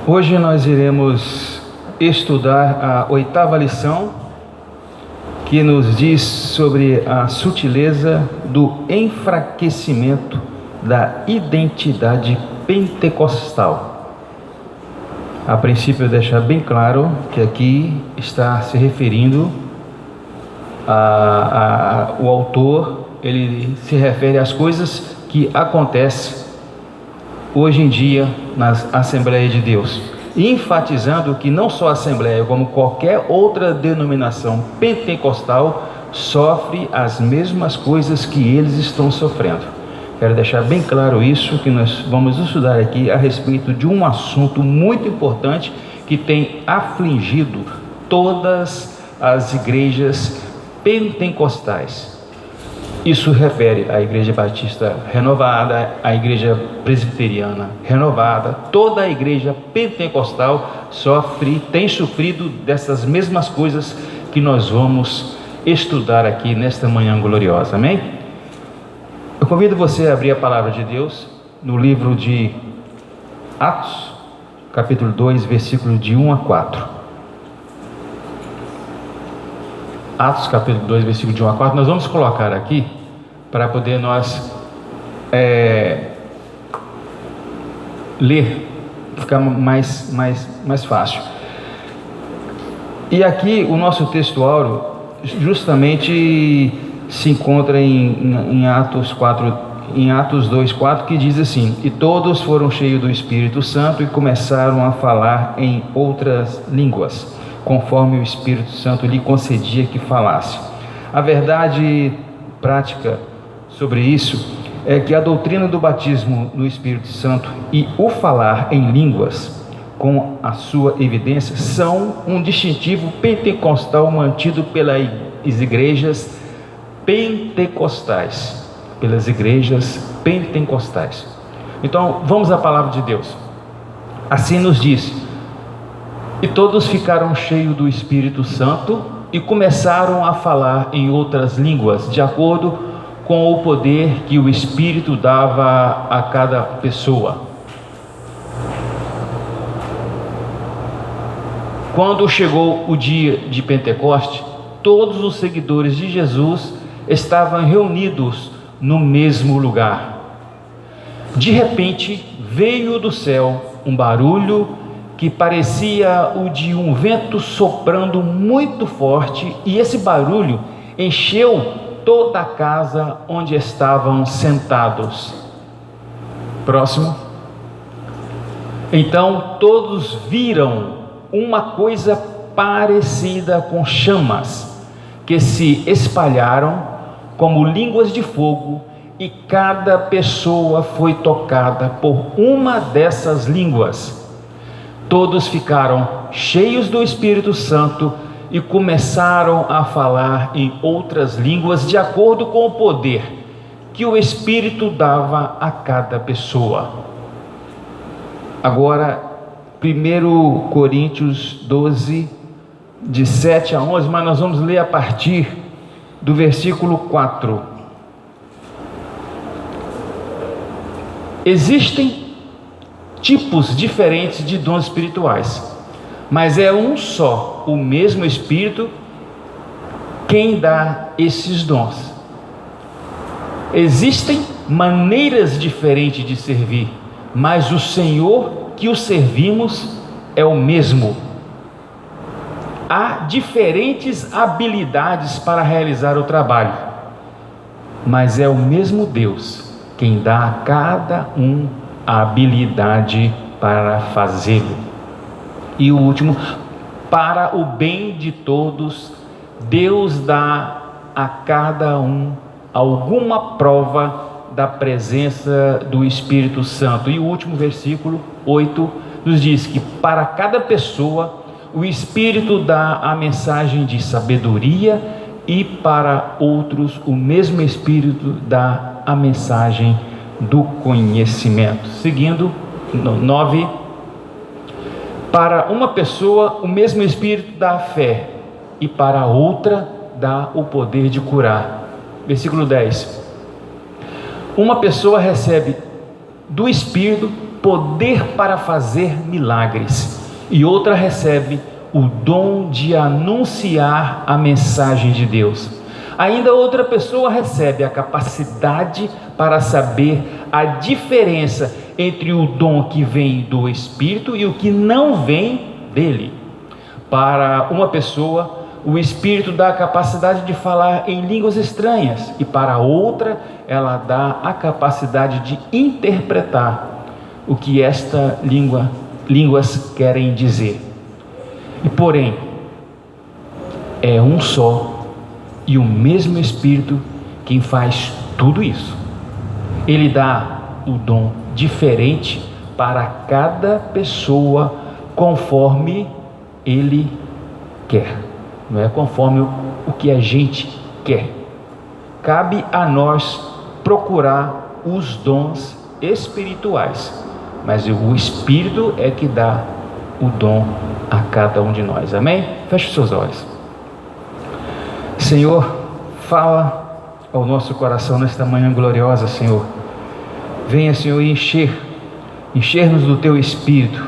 Hoje nós iremos estudar a 8ª lição, que nos diz sobre a sutileza do enfraquecimento da identidade pentecostal. A princípio, deixar bem claro que aqui está se referindo o autor, ele se refere às coisas que acontecem hoje em dia nas Assembleias de Deus, enfatizando que não só a Assembleia, como qualquer outra denominação pentecostal sofre as mesmas coisas que eles estão sofrendo. Quero deixar bem claro isso, que nós vamos estudar aqui a respeito de um assunto muito importante que tem afligido todas as igrejas pentecostais. Isso refere à Igreja Batista Renovada, à Igreja Presbiteriana Renovada. Toda a Igreja Pentecostal tem sofrido dessas mesmas coisas que nós vamos estudar aqui nesta manhã gloriosa. Amém? Eu convido você a abrir a Palavra de Deus no livro de Atos, capítulo 2, versículos de 1 a 4. Atos capítulo 2, versículo de 1 a 4, nós vamos colocar aqui para poder nós ler, ficar mais fácil. E aqui o nosso textuário justamente se encontra em Atos 2:4, que diz assim: e todos foram cheios do Espírito Santo e começaram a falar em outras línguas, conforme o Espírito Santo lhe concedia que falasse. A verdade prática sobre isso é que a doutrina do batismo no Espírito Santo e o falar em línguas, com a sua evidência, são um distintivo pentecostal mantido pelas igrejas pentecostais. Então, vamos à palavra de Deus. Assim nos diz: e todos ficaram cheios do Espírito Santo e começaram a falar em outras línguas, de acordo com o poder que o Espírito dava a cada pessoa. Quando chegou o dia de Pentecoste, todos os seguidores de Jesus estavam reunidos no mesmo lugar. De repente, veio do céu um barulho que parecia o de um vento soprando muito forte, e esse barulho encheu toda a casa onde estavam sentados. Próximo. Então todos viram uma coisa parecida com chamas, que se espalharam como línguas de fogo, e cada pessoa foi tocada por uma dessas línguas. Todos ficaram cheios do Espírito Santo e começaram a falar em outras línguas, de acordo com o poder que o Espírito dava a cada pessoa. Agora, 1 Coríntios 12, de 7 a 11, mas nós vamos ler a partir do versículo 4. Existem tipos diferentes de dons espirituais, mas é um só, o mesmo Espírito, quem dá esses dons. Existem maneiras diferentes de servir, mas o Senhor que o servimos é o mesmo. Há diferentes habilidades para realizar o trabalho, mas é o mesmo Deus quem dá a cada um a habilidade para fazê-lo. E o último, para o bem de todos, Deus dá a cada um alguma prova da presença do Espírito Santo. E o último versículo 8 nos diz que para cada pessoa o Espírito dá a mensagem de sabedoria, e para outros o mesmo Espírito dá a mensagem do conhecimento. Seguindo, 9. Para uma pessoa o mesmo Espírito dá a fé, e para outra dá o poder de curar. Versículo 10. Uma pessoa recebe do Espírito poder para fazer milagres, e outra recebe o dom de anunciar a mensagem de Deus. Ainda outra pessoa recebe a capacidade para saber a diferença entre o dom que vem do Espírito e o que não vem dele. Para uma pessoa, o Espírito dá a capacidade de falar em línguas estranhas, e para outra, ela dá a capacidade de interpretar o que línguas querem dizer. E porém, é um só e o mesmo Espírito quem faz tudo isso. Ele dá o dom diferente para cada pessoa conforme ele quer, não é conforme o que a gente quer. Cabe a nós procurar os dons espirituais, mas o Espírito é que dá o dom a cada um de nós. Amém? Feche seus olhos. Senhor, fala ao nosso coração nesta manhã gloriosa, Senhor. Venha, Senhor, encher-nos do Teu Espírito,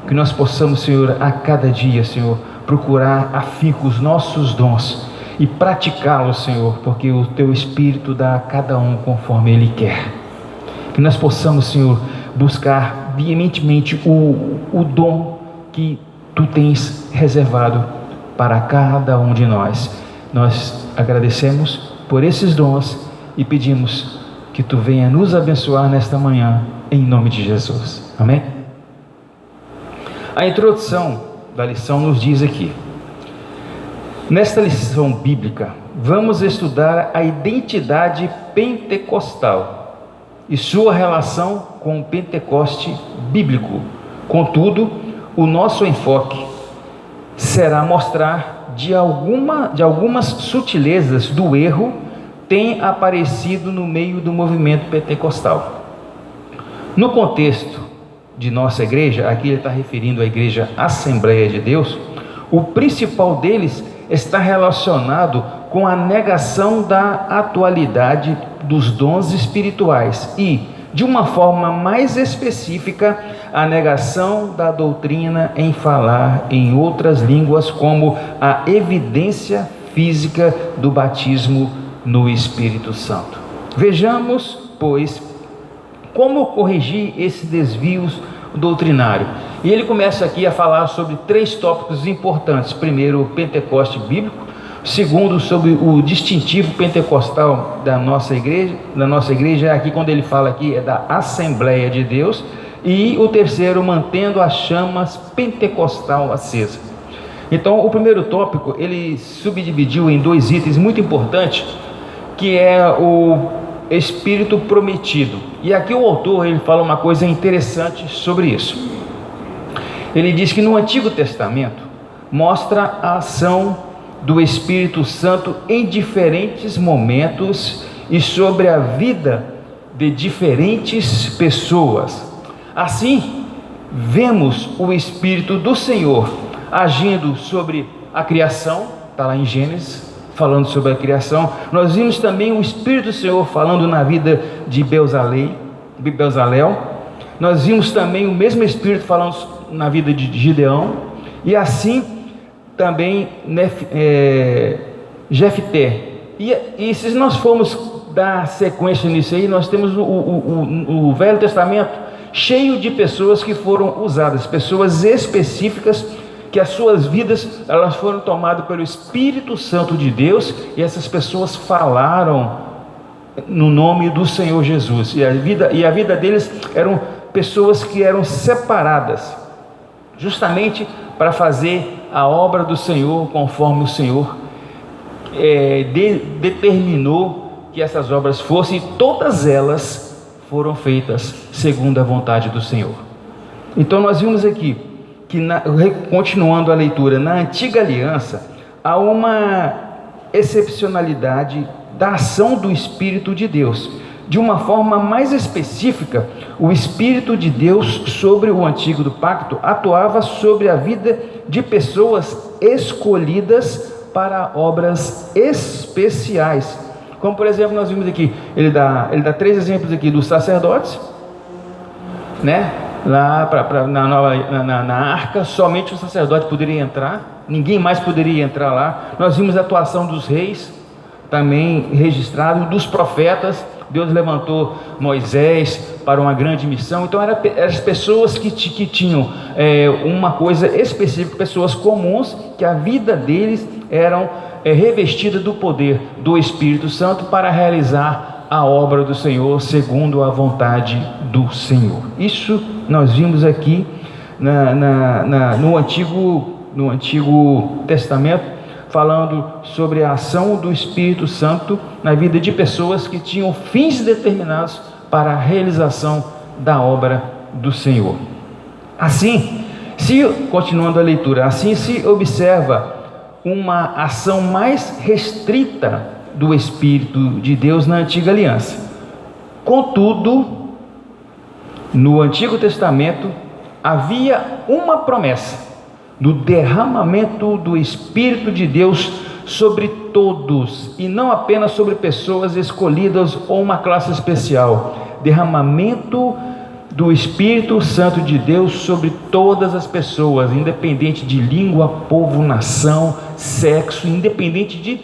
que nós possamos, Senhor, a cada dia, Senhor, procurar afinco os nossos dons e praticá-los, Senhor, porque o Teu Espírito dá a cada um conforme Ele quer. Que nós possamos, Senhor, buscar veementemente o dom que Tu tens reservado para cada um de nós. Nós agradecemos por esses dons e pedimos que Tu venha nos abençoar nesta manhã, em nome de Jesus. Amém? A introdução da lição nos diz aqui: nesta lição bíblica, vamos estudar a identidade pentecostal e sua relação com o Pentecoste bíblico. Contudo, o nosso enfoque será mostrar de algumas sutilezas do erro tem aparecido no meio do movimento pentecostal. No contexto de nossa igreja, aqui ele está referindo à igreja Assembleia de Deus, o principal deles está relacionado com a negação da atualidade dos dons espirituais e, de uma forma mais específica, a negação da doutrina em falar em outras línguas como a evidência física do batismo no Espírito Santo. Vejamos, pois, como corrigir esses desvios doutrinários. E ele começa aqui a falar sobre 3 tópicos importantes. Primeiro, o Pentecoste bíblico. Segundo, sobre o distintivo pentecostal da nossa igreja, aqui quando ele fala aqui é da Assembleia de Deus. E o terceiro, mantendo as chamas pentecostal acesa. Então, o primeiro tópico, ele subdividiu em 2 itens muito importantes, que é o Espírito prometido. E aqui o autor, ele fala uma coisa interessante sobre isso. Ele diz que no Antigo Testamento mostra a ação do Espírito Santo em diferentes momentos e sobre a vida de diferentes pessoas. Assim, vemos o Espírito do Senhor agindo sobre a criação, está lá em Gênesis, falando sobre a criação. Nós vimos também o Espírito do Senhor falando na vida de Bezalel. Nós vimos também o mesmo Espírito falando na vida de Gideão. E assim também Jefté. E se nós formos dar sequência nisso aí, nós temos o Velho Testamento cheio de pessoas que foram usadas, pessoas específicas, que as suas vidas elas foram tomadas pelo Espírito Santo de Deus, e essas pessoas falaram no nome do Senhor Jesus, e a vida deles eram pessoas que eram separadas justamente para fazer a obra do Senhor, conforme o Senhor determinou que essas obras fossem, e todas elas foram feitas segundo a vontade do Senhor. Então nós vimos aqui que, continuando a leitura, na Antiga Aliança há uma excepcionalidade da ação do Espírito de Deus. De uma forma mais específica, o Espírito de Deus sobre o Antigo do Pacto atuava sobre a vida de pessoas escolhidas para obras especiais. Como por exemplo, nós vimos aqui, ele dá 3 exemplos aqui dos sacerdotes, né? Lá na arca, somente o sacerdote poderia entrar, ninguém mais poderia entrar lá. Nós vimos a atuação dos reis, também registrado, dos profetas. Deus levantou Moisés para uma grande missão. Então eram as pessoas que tinham uma coisa específica, pessoas comuns, que a vida deles eram revestida do poder do Espírito Santo para realizar a obra do Senhor segundo a vontade do Senhor. Isso nós vimos aqui no Antigo Testamento, falando sobre a ação do Espírito Santo na vida de pessoas que tinham fins determinados para a realização da obra do Senhor. Assim, continuando a leitura, assim se observa uma ação mais restrita do Espírito de Deus na Antiga Aliança. Contudo, no Antigo Testamento havia uma promessa do derramamento do Espírito de Deus sobre todos, e não apenas sobre pessoas escolhidas ou uma classe especial. Derramamento do Espírito Santo de Deus sobre todas as pessoas, independente de língua, povo, nação, sexo, independente de...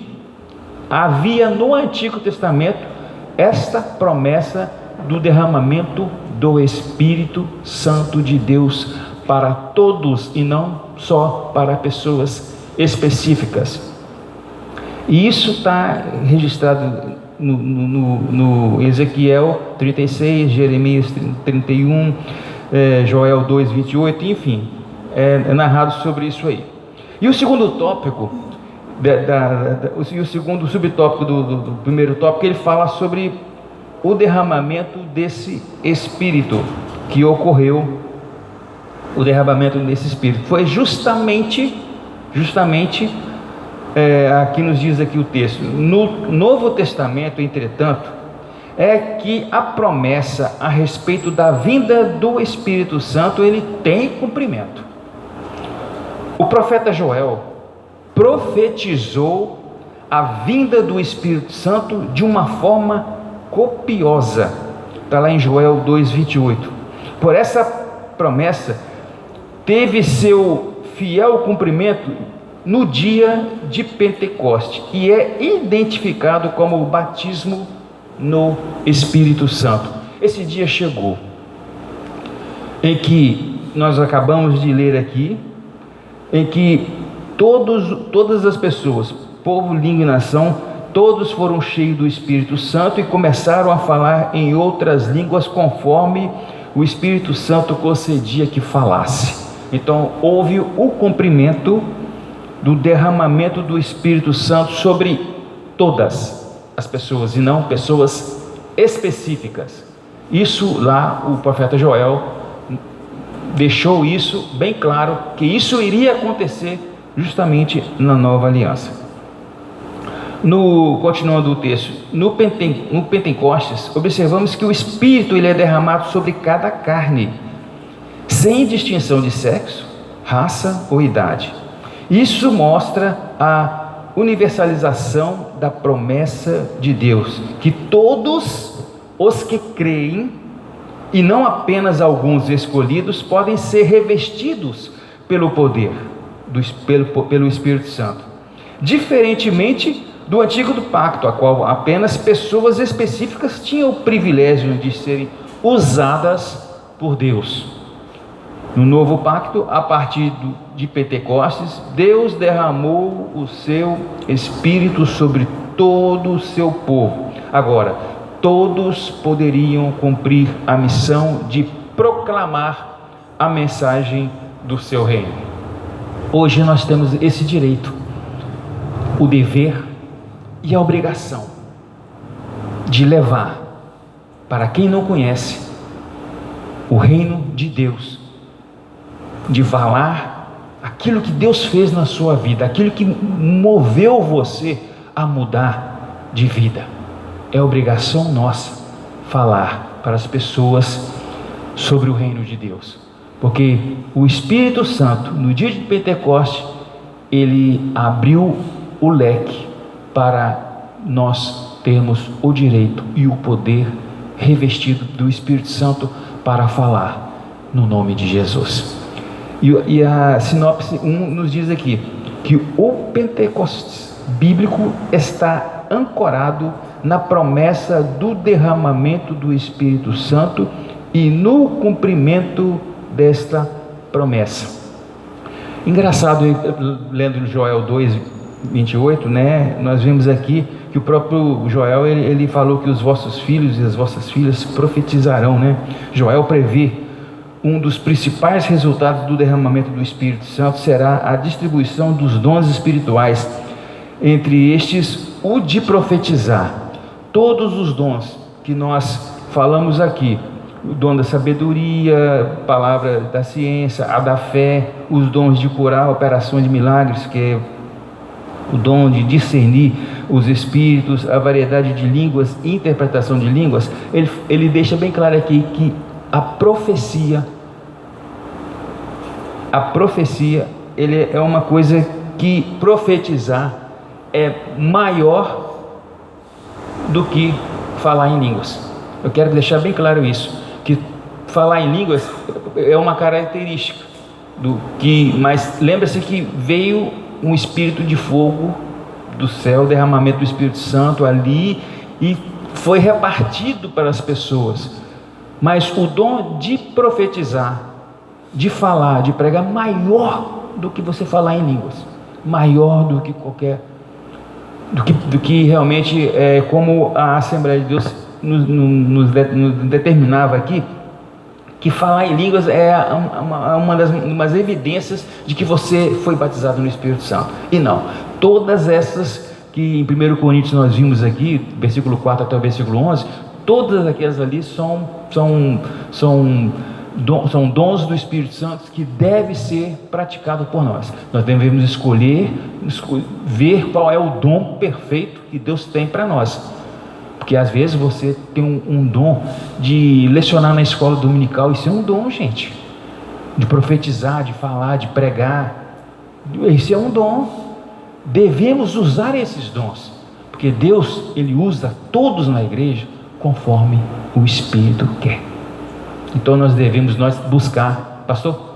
Havia no Antigo Testamento esta promessa do derramamento do Espírito Santo de Deus para todos e não só para pessoas específicas. E isso está registrado no Ezequiel 36, Jeremias 31, Joel 2, 28, enfim, é narrado sobre isso aí. E o segundo tópico, o segundo subtópico do primeiro tópico, ele fala sobre o derramamento desse Espírito que ocorreu. O derramamento desse Espírito foi justamente aqui nos diz aqui o texto. No Novo Testamento, entretanto, é que a promessa a respeito da vinda do Espírito Santo, ele tem cumprimento. O profeta Joel profetizou a vinda do Espírito Santo de uma forma copiosa. Está lá em Joel 2:28. Por essa promessa teve seu fiel cumprimento no dia de Pentecoste, que é identificado como o batismo no Espírito Santo. Esse dia chegou, em que nós acabamos de ler aqui, em que todas as pessoas, povo, língua e nação, todos foram cheios do Espírito Santo e começaram a falar em outras línguas conforme o Espírito Santo concedia que falasse. Então houve o cumprimento do derramamento do Espírito Santo sobre todas as pessoas e não pessoas específicas. Isso lá o profeta Joel deixou isso bem claro, que isso iria acontecer justamente na nova aliança. Continuando o texto, no Pentecostes, observamos que o Espírito ele é derramado sobre cada carne, sem distinção de sexo, raça ou idade. Isso mostra a universalização da promessa de Deus, que todos os que creem, e não apenas alguns escolhidos, podem ser revestidos pelo poder, pelo Espírito Santo. Diferentemente do Antigo Pacto, a qual apenas pessoas específicas tinham o privilégio de serem usadas por Deus. No Novo Pacto, a partir de Pentecostes, Deus derramou o seu Espírito sobre todo o seu povo. Agora, todos poderiam cumprir a missão de proclamar a mensagem do seu reino. Hoje nós temos esse direito, o dever e a obrigação de levar para quem não conhece o reino de Deus, de falar aquilo que Deus fez na sua vida, aquilo que moveu você a mudar de vida. É obrigação nossa falar para as pessoas sobre o reino de Deus, porque o Espírito Santo, no dia de Pentecoste, ele abriu o leque para nós termos o direito e o poder revestido do Espírito Santo para falar no nome de Jesus. E a sinopse 1 nos diz aqui que o Pentecostes bíblico está ancorado na promessa do derramamento do Espírito Santo e no cumprimento desta promessa. Engraçado, lendo no Joel 2:28, né, nós vemos aqui que o próprio Joel, ele falou que os vossos filhos e as vossas filhas profetizarão, né? Joel prevê um dos principais resultados do derramamento do Espírito Santo será a distribuição dos dons espirituais, entre estes o de profetizar. Todos os dons que nós falamos aqui, o dom da sabedoria, palavra da ciência, a da fé, os dons de curar, operações de milagres, que é o dom de discernir os espíritos, a variedade de línguas, interpretação de línguas, ele deixa bem claro aqui que a profecia, ele é uma coisa que profetizar é maior do que falar em línguas. Eu quero deixar bem claro isso, que falar em línguas é uma característica mas lembra-se que veio um espírito de fogo do céu, derramamento do Espírito Santo ali, e foi repartido para as pessoas. Mas o dom de profetizar, de falar, de pregar, maior do que você falar em línguas, maior do que do que realmente é, como a Assembleia de Deus nos determinava aqui, que falar em línguas é uma das evidências de que você foi batizado no Espírito Santo. E não, todas essas que em 1 Coríntios nós vimos aqui, versículo 4 até o versículo 11, todas aquelas ali são dons do Espírito Santo que devem ser praticados por nós. Nós devemos escolher, ver qual é o dom perfeito que Deus tem para nós. Porque às vezes você tem um dom de lecionar na escola dominical, isso é um dom, gente. De profetizar, de falar, de pregar, isso é um dom. Devemos usar esses dons, porque Deus, Ele usa todos na igreja conforme o Espírito quer. Então nós devemos buscar, pastor?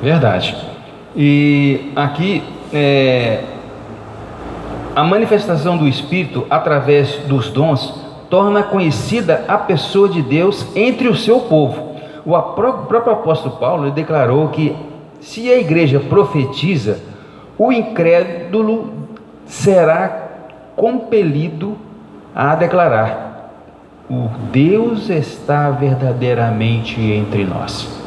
Verdade. E aqui a manifestação do Espírito através dos dons torna conhecida a pessoa de Deus entre o seu povo. O próprio apóstolo Paulo declarou que se a igreja profetiza, o incrédulo será compelido a declarar: o Deus está verdadeiramente entre nós.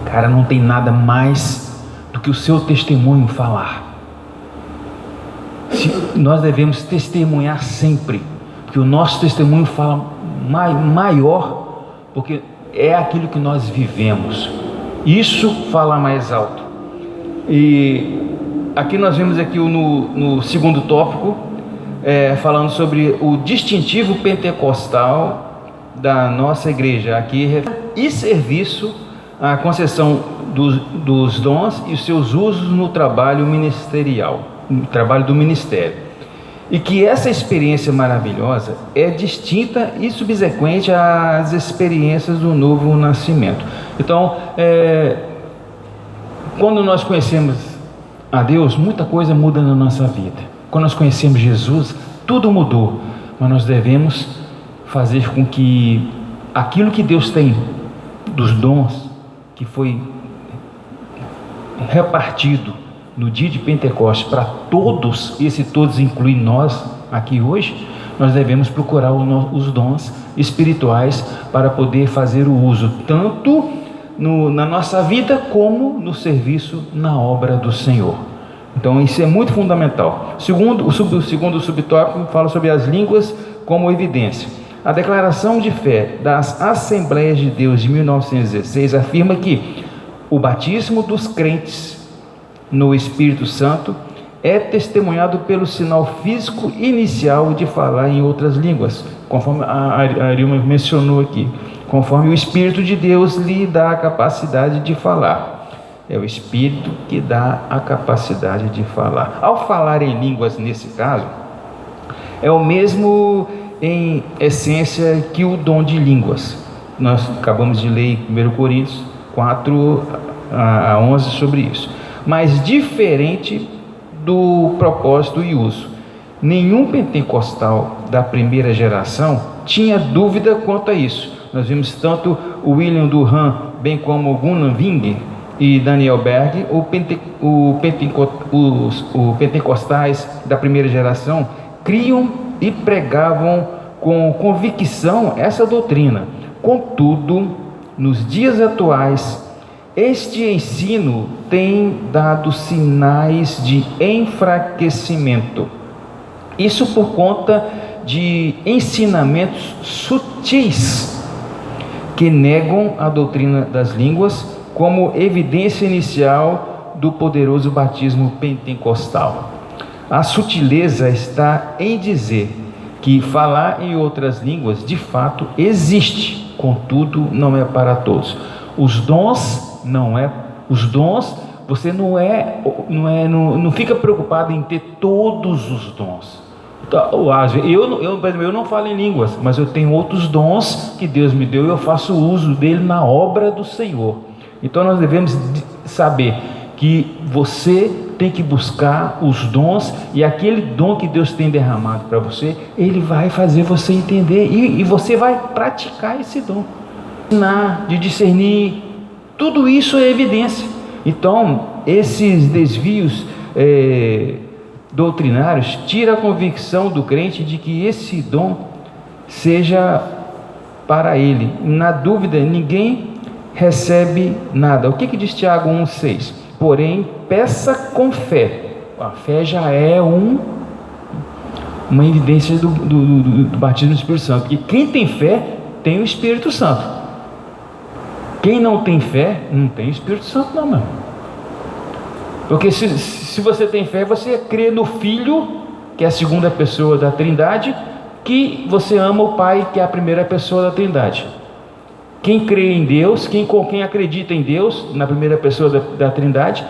Cara, não tem nada mais do que o seu testemunho falar. Nós devemos testemunhar sempre, porque o nosso testemunho fala maior, porque é aquilo que nós vivemos. Isso fala mais alto. E aqui nós vemos aqui no segundo tópico, falando sobre o distintivo pentecostal da nossa igreja. Aqui, e serviço, a concessão dos dons e os seus usos no trabalho ministerial, no trabalho do ministério. E que essa experiência maravilhosa é distinta e subsequente às experiências do novo nascimento. Então, quando nós conhecemos a Deus, muita coisa muda na nossa vida. Quando nós conhecemos Jesus, tudo mudou. Mas nós devemos fazer com que aquilo que Deus tem dos dons, que foi repartido no dia de Pentecostes para todos, esse todos inclui nós aqui hoje, nós devemos procurar os dons espirituais para poder fazer o uso tanto na nossa vida como no serviço na obra do Senhor. Então isso é muito fundamental. O segundo subtópico fala sobre as línguas como evidência. A Declaração de Fé das Assembleias de Deus de 1916 afirma que o batismo dos crentes no Espírito Santo é testemunhado pelo sinal físico inicial de falar em outras línguas, conforme a Arilma mencionou aqui, conforme o Espírito de Deus lhe dá a capacidade de falar. É o Espírito que dá a capacidade de falar. Ao falar em línguas, nesse caso, é o mesmo em essência que o dom de línguas. Nós acabamos de ler em 1 Coríntios 4 a 11 sobre isso. Mas diferente do propósito e uso. Nenhum pentecostal da primeira geração tinha dúvida quanto a isso. Nós vimos tanto o William Durham, bem como o Gunnar Wing e Daniel Berg, os pentecostais da primeira geração criam e pregavam com convicção essa doutrina. Contudo, nos dias atuais, este ensino tem dado sinais de enfraquecimento. Isso por conta de ensinamentos sutis que negam a doutrina das línguas como evidência inicial do poderoso batismo pentecostal. A sutileza está em dizer que falar em outras línguas de fato existe, contudo não é para todos. Os dons você não fica preocupado em ter todos os dons. Eu não falo em línguas, mas eu tenho outros dons que Deus me deu e eu faço uso dele na obra do Senhor. Então nós devemos saber que você tem que buscar os dons, e aquele dom que Deus tem derramado para você, Ele vai fazer você entender, e você vai praticar esse dom. De discernir, tudo isso é evidência. Então, esses desvios doutrinários tiram a convicção do crente de que esse dom seja para ele. Na dúvida, ninguém recebe nada. O que diz Tiago 1,6? Porém, peça com fé. A fé já é uma evidência do batismo do Espírito Santo. Porque quem tem fé tem o Espírito Santo. Quem não tem fé não tem o Espírito Santo, não, meu. Porque se você tem fé, você crê no Filho, que é a segunda pessoa da Trindade, que você ama o Pai, que é a primeira pessoa da Trindade. Quem crê em Deus, quem acredita em Deus, na primeira pessoa da Trindade,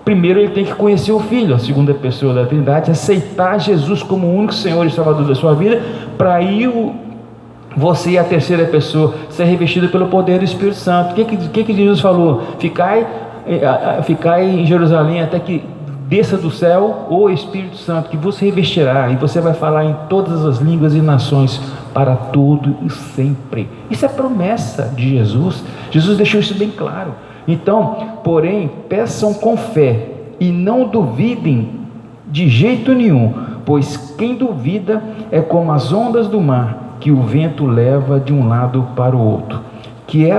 primeiro ele tem que conhecer o Filho, a segunda pessoa da Trindade, aceitar Jesus como o único Senhor e Salvador da sua vida, para aí você e a terceira pessoa ser revestido pelo poder do Espírito Santo. O que Jesus falou? Ficai em Jerusalém até que desça do céu o Espírito Santo, que vos revestirá, e você vai falar em todas as línguas e nações para todo e sempre. Isso é promessa de Jesus. Jesus deixou isso bem claro. Então, porém, peçam com fé e não duvidem de jeito nenhum, pois quem duvida é como as ondas do mar, que o vento leva de um lado para o outro. Quem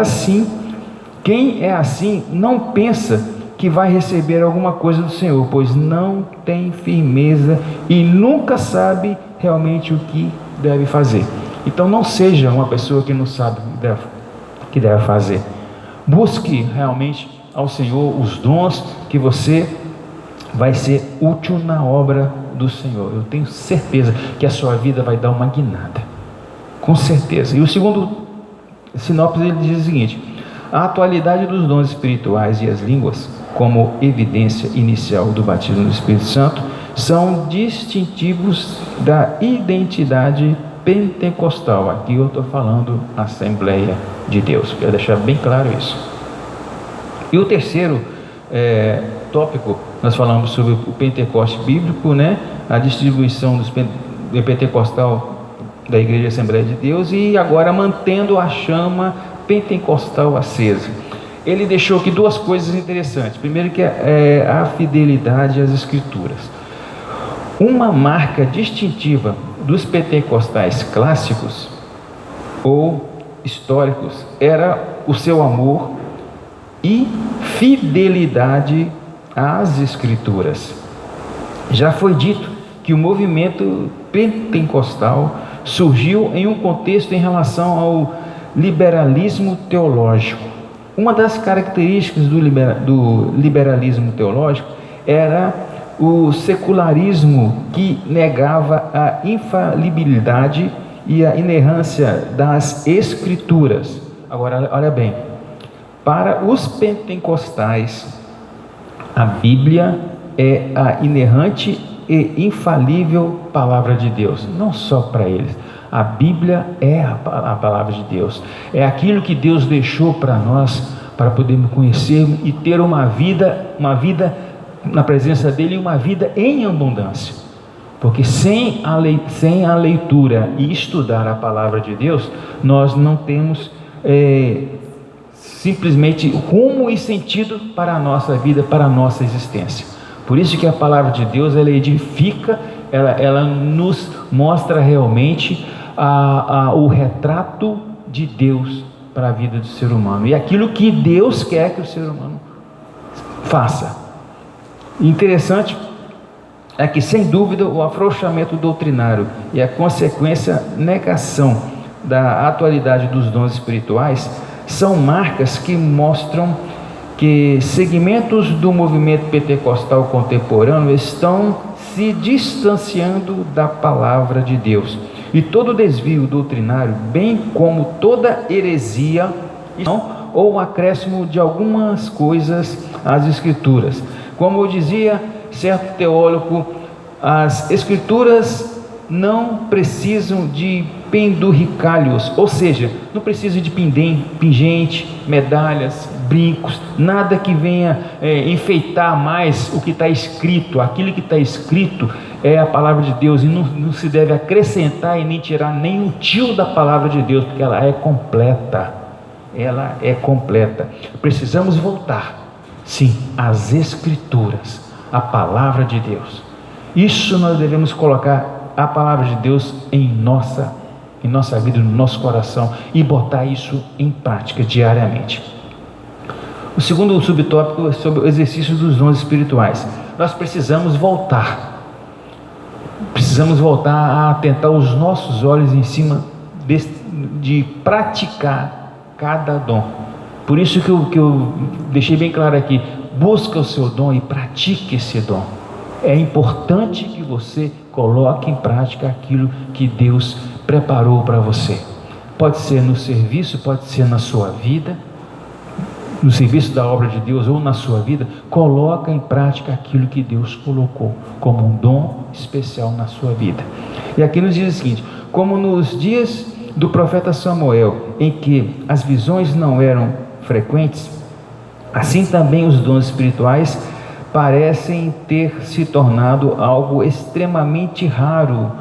é assim não pensa que vai receber alguma coisa do Senhor, pois não tem firmeza e nunca sabe realmente o que deve fazer. Então não seja uma pessoa que não sabe o que deve fazer. Busque realmente ao Senhor os dons, que você vai ser útil na obra do Senhor. Eu tenho certeza que a sua vida vai dar uma guinada, com certeza. E o segundo sinopse, ele diz o seguinte: a atualidade dos dons espirituais e as línguas como evidência inicial do batismo do Espírito Santo são distintivos da identidade pentecostal. Aqui eu estou falando Assembleia de Deus, quero deixar bem claro isso. E o terceiro tópico, nós falamos sobre o Pentecoste bíblico, né? A distribuição do pentecostal da Igreja Assembleia de Deus, e agora mantendo a chama pentecostal acesa. Ele deixou aqui duas coisas interessantes. Primeiro, que é a fidelidade às Escrituras. Uma marca distintiva dos pentecostais clássicos ou históricos era o seu amor e fidelidade às Escrituras. Já foi dito que o movimento pentecostal surgiu em um contexto em relação ao liberalismo teológico. Uma das características do liberalismo teológico era o secularismo, que negava a infalibilidade e a inerrância das Escrituras. Agora, olha bem, para os pentecostais, a Bíblia é a inerrante e infalível palavra de Deus. Não só para eles, a Bíblia é a palavra de Deus, é aquilo que Deus deixou para nós, para podermos conhecer e ter uma vida na presença dele, e uma vida em abundância. Porque sem a leitura e estudar a palavra de Deus, nós não temos simplesmente rumo e sentido para a nossa vida, para a nossa existência. Por isso que a palavra de Deus, ela edifica, ela nos mostra realmente o retrato de Deus para a vida do ser humano, e aquilo que Deus quer que o ser humano faça. Interessante é que, sem dúvida, o afrouxamento doutrinário e a consequência negação da atualidade dos dons espirituais são marcas que mostram que segmentos do movimento pentecostal contemporâneo estão se distanciando da palavra de Deus. E todo desvio doutrinário, bem como toda heresia ou o acréscimo de algumas coisas às Escrituras. Como eu dizia certo teólogo, as Escrituras não precisam de penduricalhos, ou seja, não precisa de pingente, medalhas, brincos, nada que venha enfeitar mais o que está escrito. Aquilo que está escrito é a palavra de Deus, e não se deve acrescentar e nem tirar nem um tio da palavra de Deus, porque ela é completa. Ela é completa. Precisamos voltar, sim, às Escrituras, a palavra de Deus. Isso nós devemos colocar a palavra de Deus em nossa vida, no nosso coração, e botar isso em prática diariamente. O segundo subtópico é sobre o exercício dos dons espirituais. Nós precisamos voltar a atentar os nossos olhos em cima de praticar cada dom. Por isso que eu deixei bem claro aqui: busca o seu dom e pratique esse dom. É importante que você coloque em prática aquilo que Deus preparou para você. Pode ser no serviço, pode ser na sua vida, no serviço da obra de Deus ou na sua vida. Coloca em prática aquilo que Deus colocou como um dom especial na sua vida. E aqui nos diz o seguinte: como nos dias do profeta Samuel, em que as visões não eram frequentes, assim também os dons espirituais parecem ter se tornado algo extremamente raro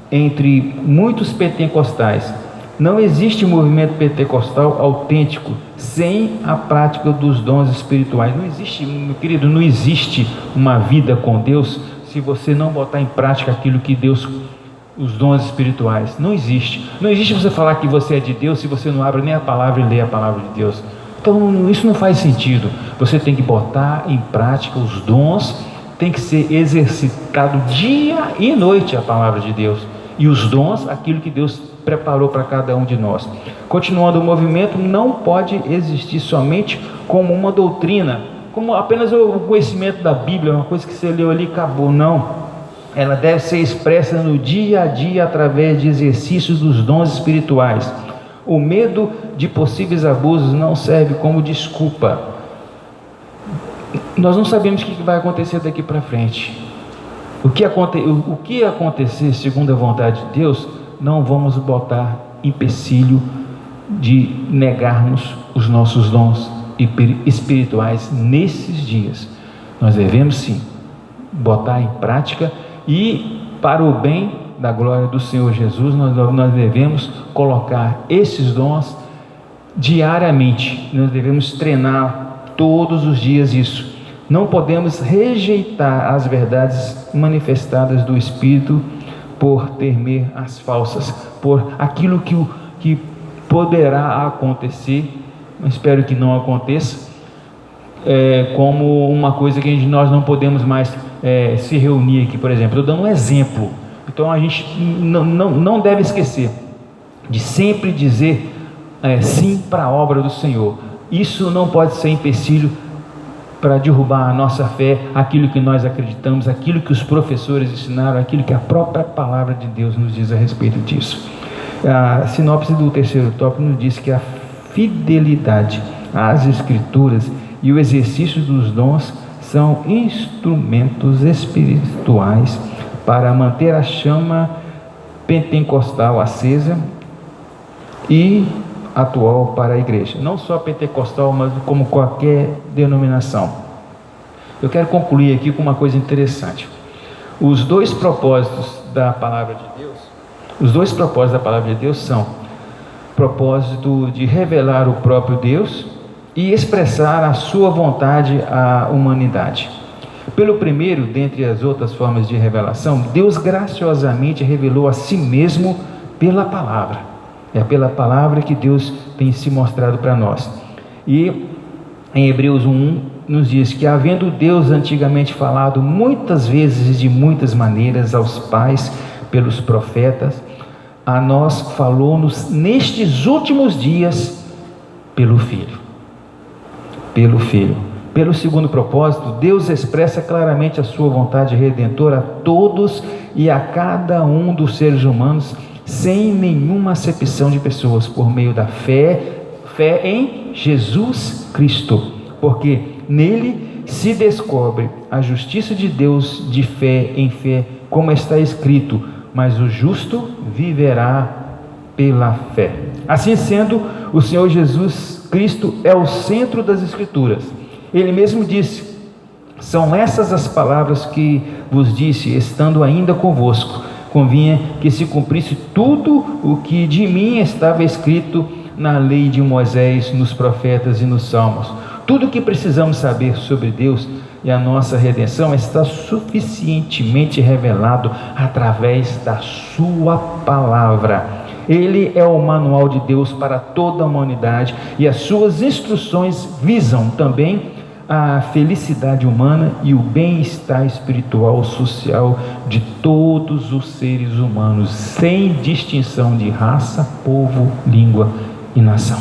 entre muitos pentecostais. Não existe movimento pentecostal autêntico sem a prática dos dons espirituais. Não existe, meu querido, não existe uma vida com Deus se você não botar em prática aquilo que Deus, os dons espirituais. Não existe. Não existe você falar que você é de Deus se você não abre nem a palavra e lê a palavra de Deus. Então isso não faz sentido. Você tem que botar em prática os dons, tem que ser exercitado dia e noite a palavra de Deus. E os dons, aquilo que Deus preparou para cada um de nós. Continuando, o movimento não pode existir somente como uma doutrina, como apenas o conhecimento da Bíblia, uma coisa que você leu ali e acabou. Não. Ela deve ser expressa no dia a dia através de exercícios dos dons espirituais. O medo de possíveis abusos não serve como desculpa. Nós não sabemos o que vai acontecer daqui para frente. O que acontecer segundo a vontade de Deus, não vamos botar empecilho de negarmos os nossos dons espirituais nesses dias. Nós devemos sim botar em prática, e para o bem da glória do Senhor Jesus, nós devemos colocar esses dons diariamente. Nós devemos treinar todos os dias isso. Não podemos rejeitar as verdades manifestadas do Espírito por temer as falsas, por aquilo que poderá acontecer, espero que não aconteça, como uma coisa que nós não podemos mais se reunir aqui, por exemplo. Estou dando um exemplo. Então a gente não deve esquecer de sempre dizer sim para a obra do Senhor. Isso não pode ser empecilho para derrubar a nossa fé, aquilo que nós acreditamos, aquilo que os professores ensinaram, aquilo que a própria palavra de Deus nos diz a respeito disso. A sinopse do terceiro tópico nos diz que a fidelidade às Escrituras e o exercício dos dons são instrumentos espirituais para manter a chama pentecostal acesa e atual para a igreja, não só pentecostal, mas como qualquer denominação. Eu quero concluir aqui com uma coisa interessante. Os dois propósitos da palavra de Deus são propósito de revelar o próprio Deus e expressar a sua vontade à humanidade. Pelo primeiro, dentre as outras formas de revelação, Deus graciosamente revelou a si mesmo pela palavra. É pela palavra que Deus tem se mostrado para nós. E em Hebreus 1 nos diz que, havendo Deus antigamente falado muitas vezes e de muitas maneiras aos pais pelos profetas, a nós falou-nos nestes últimos dias pelo Filho. Pelo segundo propósito, Deus expressa claramente a sua vontade redentora a todos e a cada um dos seres humanos, sem nenhuma acepção de pessoas, por meio da fé em Jesus Cristo, porque nele se descobre a justiça de Deus de fé em fé, como está escrito: mas o justo viverá pela fé. Assim sendo, o Senhor Jesus Cristo é o centro das Escrituras. Ele mesmo disse: são essas as palavras que vos disse, estando ainda convosco. Convinha que se cumprisse tudo o que de mim estava escrito na lei de Moisés, nos profetas e nos salmos. Tudo o que precisamos saber sobre Deus e a nossa redenção está suficientemente revelado através da sua palavra. Ele é o manual de Deus para toda a humanidade, e as suas instruções visam também a felicidade humana e o bem-estar espiritual, social de todos os seres humanos, sem distinção de raça, povo, língua e nação.